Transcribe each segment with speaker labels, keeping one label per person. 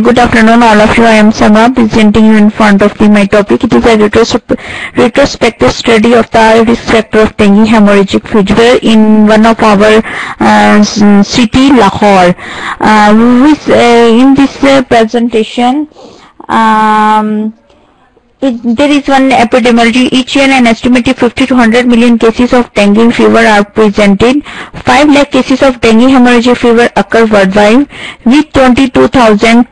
Speaker 1: Good afternoon, all of you. I am Samra, presenting you in front of my topic. It is a retrospective study of the risk factor of dengue hemorrhagic fever in one of our city, Lahore. In this presentation, there is one epidemiology. Each year, an estimated 50 to 100 million cases of dengue fever are presented. 5 lakh cases of dengue hemorrhagic fever occur worldwide, with 22,000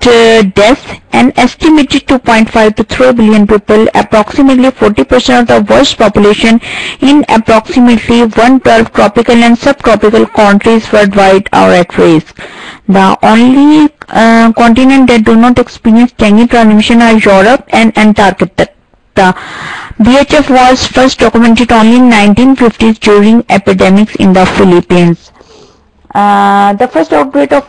Speaker 1: deaths. An estimated 2.5 to 3 billion people, approximately 40% of the world's population in approximately 112 tropical and subtropical countries worldwide are at risk. The only continent that do not experience dengue transmission are Europe and Antarctica. BHF was first documented only in 1950s during epidemics in the Philippines. The first outbreak of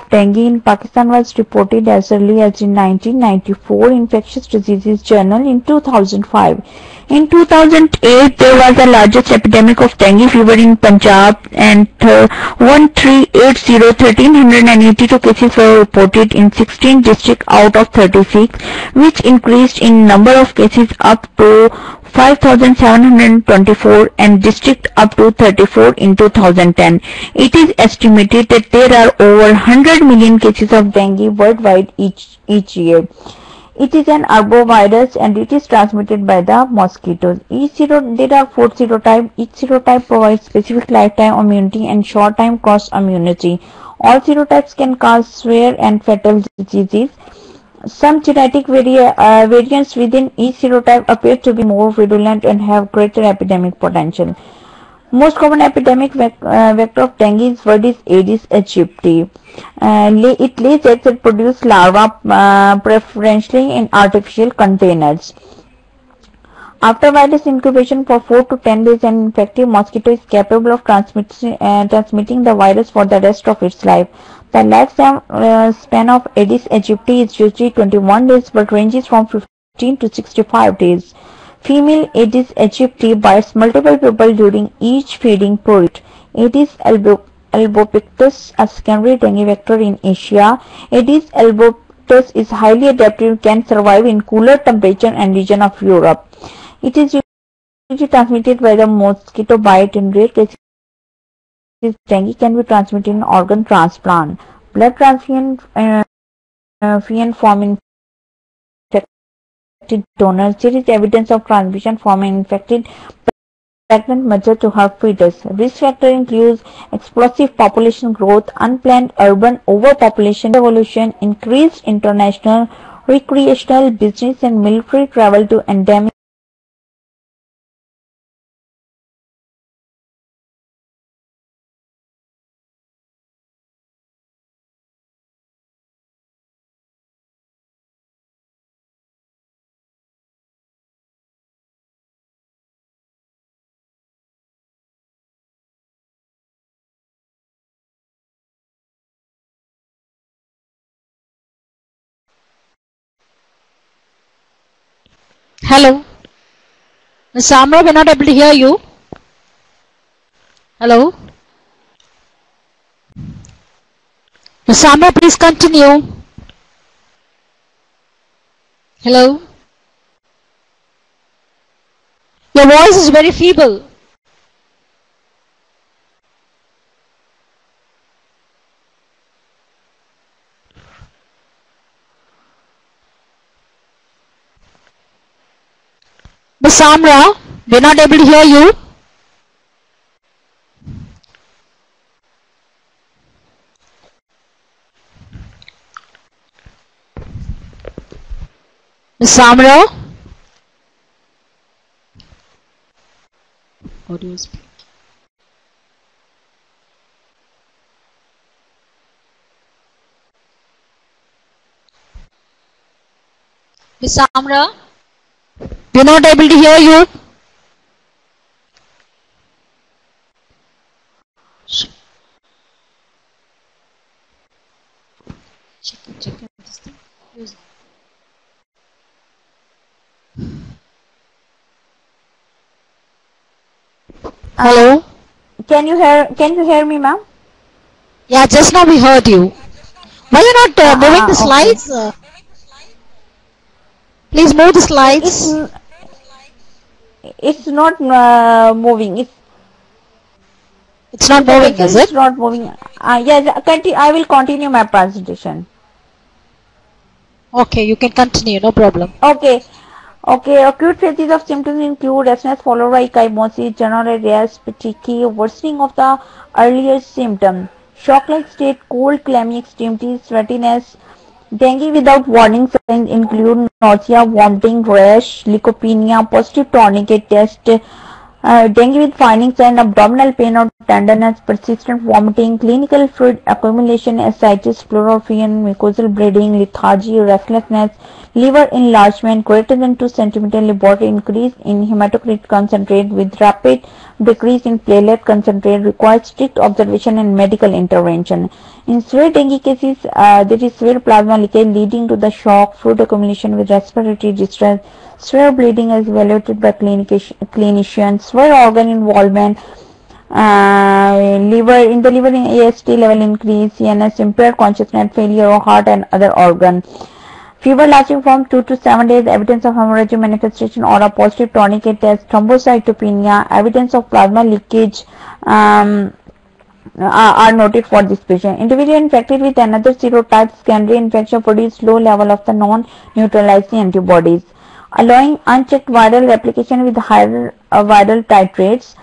Speaker 1: dengue in Pakistan was reported as early as in 1994 Infectious Diseases Journal in 2005. In 2008, there was the largest epidemic of dengue fever in Punjab, and 1,382 cases were reported in 16 districts out of 36, which increased in number of cases up to 5,724 and district up to 34 in 2010. It is estimated that there are over 100 million cases of dengue worldwide each year. It is an arbovirus and it is transmitted by the mosquitoes. There are 4 serotypes. Each serotype provides specific lifetime immunity and short-time cross immunity. All serotypes can cause severe and fatal diseases. Some genetic variants within each serotype appear to be more virulent and have greater epidemic potential. Most common epidemic vector of dengue is Aedes aegypti. It lays eggs and produces larvae preferentially in artificial containers. After virus incubation for 4 to 10 days, an infective mosquito is capable of transmitting the virus for the rest of its life. The lifespan of Aedes aegypti is usually 21 days but ranges from 15 to 65 days. Female Aedes aegypti bites multiple people during each feeding period. Aedes albopictus, a secondary dengue vector in Asia. Aedes albopictus is highly adaptive, can survive in cooler temperature and region of Europe. It is usually transmitted by the mosquito bite. In rare cases, dengue can be transmitted in organ transplant. Blood transfusion from infected donors. There is evidence of transmission from an infected pregnant mother to her fetus. Risk factor includes explosive population growth, unplanned urban overpopulation, evolution, increased international, recreational, business and military travel to endemic
Speaker 2: Hello. Ms. Samra, we're not able to hear you. Hello. Ms. Samra, please continue. Hello. Your voice is very feeble. Ms. Samra, we're not able to hear you. Ms. Samra? Audio speak. Ms. Samra? We're not able to hear you. Check this thing. Hello?
Speaker 1: Can you hear me, ma'am?
Speaker 2: Yeah, just now we heard you. Why you not moving the
Speaker 1: Okay.
Speaker 2: slides? Please move the
Speaker 1: It's
Speaker 2: slides.
Speaker 1: it's not moving.
Speaker 2: It's not moving,
Speaker 1: Actually
Speaker 2: is
Speaker 1: it's
Speaker 2: it?
Speaker 1: not moving. Yes, I will continue my presentation.
Speaker 2: Okay, you can continue, no problem.
Speaker 1: Okay. Okay, acute phases of symptoms include redness followed by ecchymosis, general arrest, fatigue, worsening of the earlier symptom, shock-like state, cold, clammy extremities, sweatiness. Dengue without warning signs include nausea, vomiting, rash, leukopenia, positive tourniquet test, dengue with findings and abdominal pain or tenderness, persistent vomiting, clinical fluid accumulation, ascites, pleurophian, mucosal bleeding, lethargy, restlessness, liver enlargement greater than 2 cm, laboratory increase in hematocrit concentrate with rapid decrease in platelet concentrate, requires strict observation and medical intervention. In severe dengue cases, there is severe plasma leakage leading to the shock, fluid accumulation with respiratory distress, severe bleeding as evaluated by clinicians, severe organ involvement, liver in AST level increase, CNS impaired consciousness, failure of heart and other organ. Fever lasting from 2 to 7 days, evidence of hemorrhagic manifestation or a positive tourniquet test, thrombocytopenia, evidence of plasma leakage are noted for this patient. Individual infected with another serotype secondary infection produce low level of the non-neutralizing antibodies, allowing unchecked viral replication with higher viral titrates.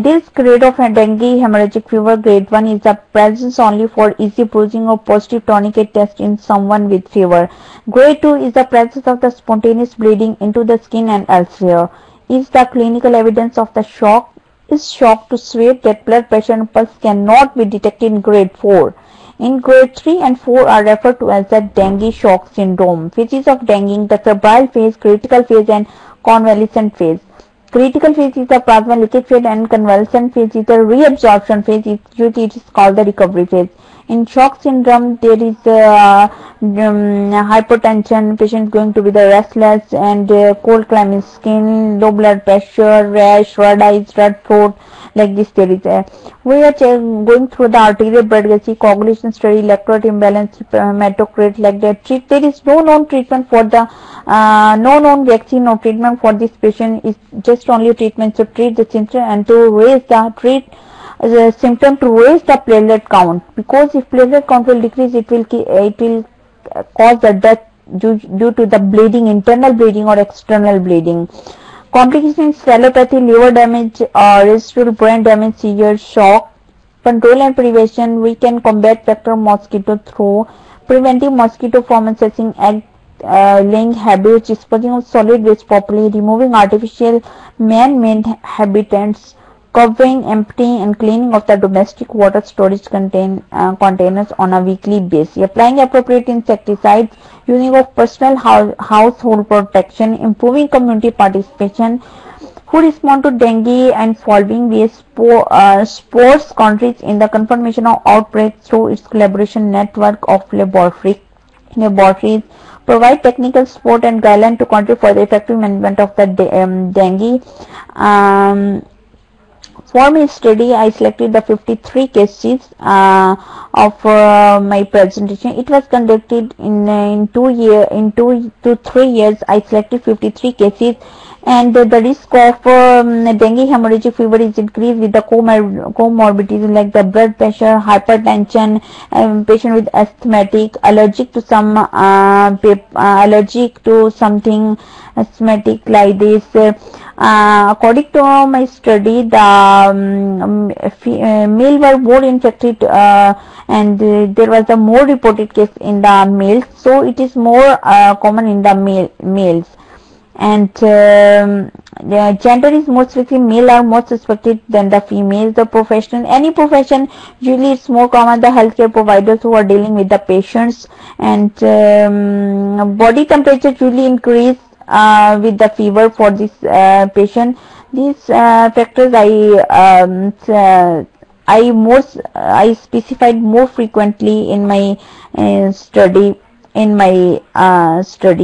Speaker 1: This grade of dengue hemorrhagic fever grade 1 is the presence only for easy bruising or positive tourniquet test in someone with fever. Grade 2 is the presence of the spontaneous bleeding into the skin and elsewhere. Is the clinical evidence of the shock is shock to severe that blood pressure and pulse cannot be detected in grade 4. In grade 3 and 4 are referred to as the dengue shock syndrome. Phases of dengue, the febrile phase, critical phase and convalescent phase. Critical phase is the plasma leakage phase and convalescent phase is the reabsorption phase. Usually it is called the recovery phase. In shock syndrome, there is hypertension, patient going to be the restless and cold clammy skin, low blood pressure, rash, red eyes, red throat, like this there is we are going through the arterial blood gauge, coagulation study, electrolyte imbalance, hematocrit, like that. There is no known treatment for the no known vaccine or treatment for this patient. Is just only treatment to treat the symptom and to raise the symptom to raise the platelet count, because if platelet count will decrease, it will cause the death due to the bleeding, internal bleeding or external bleeding. Complications: cellopathy, liver damage, residual brain damage, seizure, shock. Control and prevention: we can combat vector mosquito through preventing mosquito from accessing egg laying habits, disposing of solid waste properly, removing artificial man-made habitats, covering, emptying and cleaning of the domestic water storage containers on a weekly basis, applying appropriate insecticides, using of personal household protection, improving community participation, who respond to dengue and solving waste sports countries in the confirmation of outbreaks through its collaboration network of laboratories, provide technical support and guidelines to contribute for the effective management of the dengue. For my study, I selected the 53 cases of my presentation. It was conducted in 2 to 3 years. I selected 53 cases, and the risk of dengue hemorrhagic fever is increased with the comorbidities like the blood pressure, hypertension, patient with asthmatic, allergic to some allergic to something asthmatic like this. According to my study, the male were more infected and there was a more reported case in the males, so it is more common in the males. And the gender is more strictly male are more suspected than the females. The profession, any profession, usually it's more common the healthcare providers who are dealing with the patients, and body temperature usually increase with the fever for this patient. These factors I specified more frequently in my study.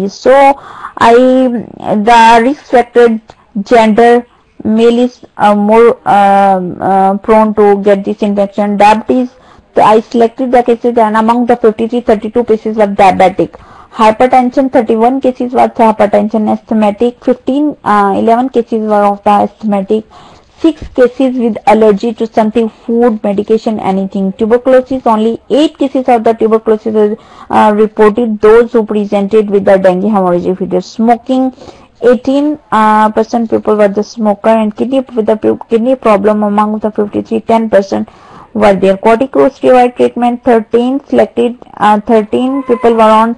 Speaker 1: So the risk factor gender, male is more prone to get this infection. Diabetes I selected the cases, and among the 53, 32 cases were diabetic. Hypertension, 31 cases were hypertension asthmatic, 11 cases were of the asthmatic, 6 cases with allergy to something, food, medication, anything. Tuberculosis, only 8 cases of the tuberculosis reported, those who presented with the dengue hemorrhagic fever. Smoking, 18% people were the smoker, and kidney with the kidney problem among the 53, 10% were there. Corticosteroid treatment, 13 selected, 13 people were on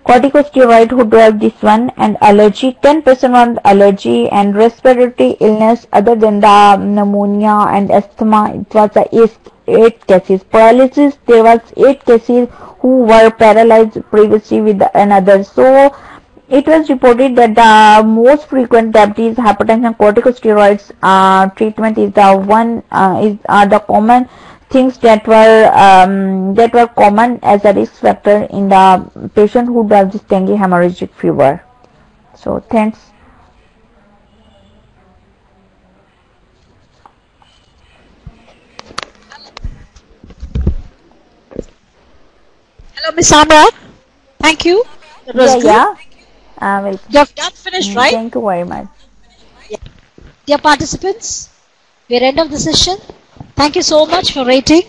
Speaker 1: corticosteroid who developed this one, and allergy, 10% on allergy, and respiratory illness other than the pneumonia and asthma, it was 8 cases. Paralysis, there was 8 cases who were paralyzed previously with another. So it was reported that the most frequent diabetes, hypertension, corticosteroids treatment is the one are the common things that were common as a risk factor in the patient who develops this dengue hemorrhagic fever. So thanks.
Speaker 2: Hello, Miss Samra. Thank you. That was good.
Speaker 1: Well,
Speaker 2: You have done finished, right?
Speaker 1: Thank you very much.
Speaker 2: Dear participants, we are end of the session. Thank you so much for rating.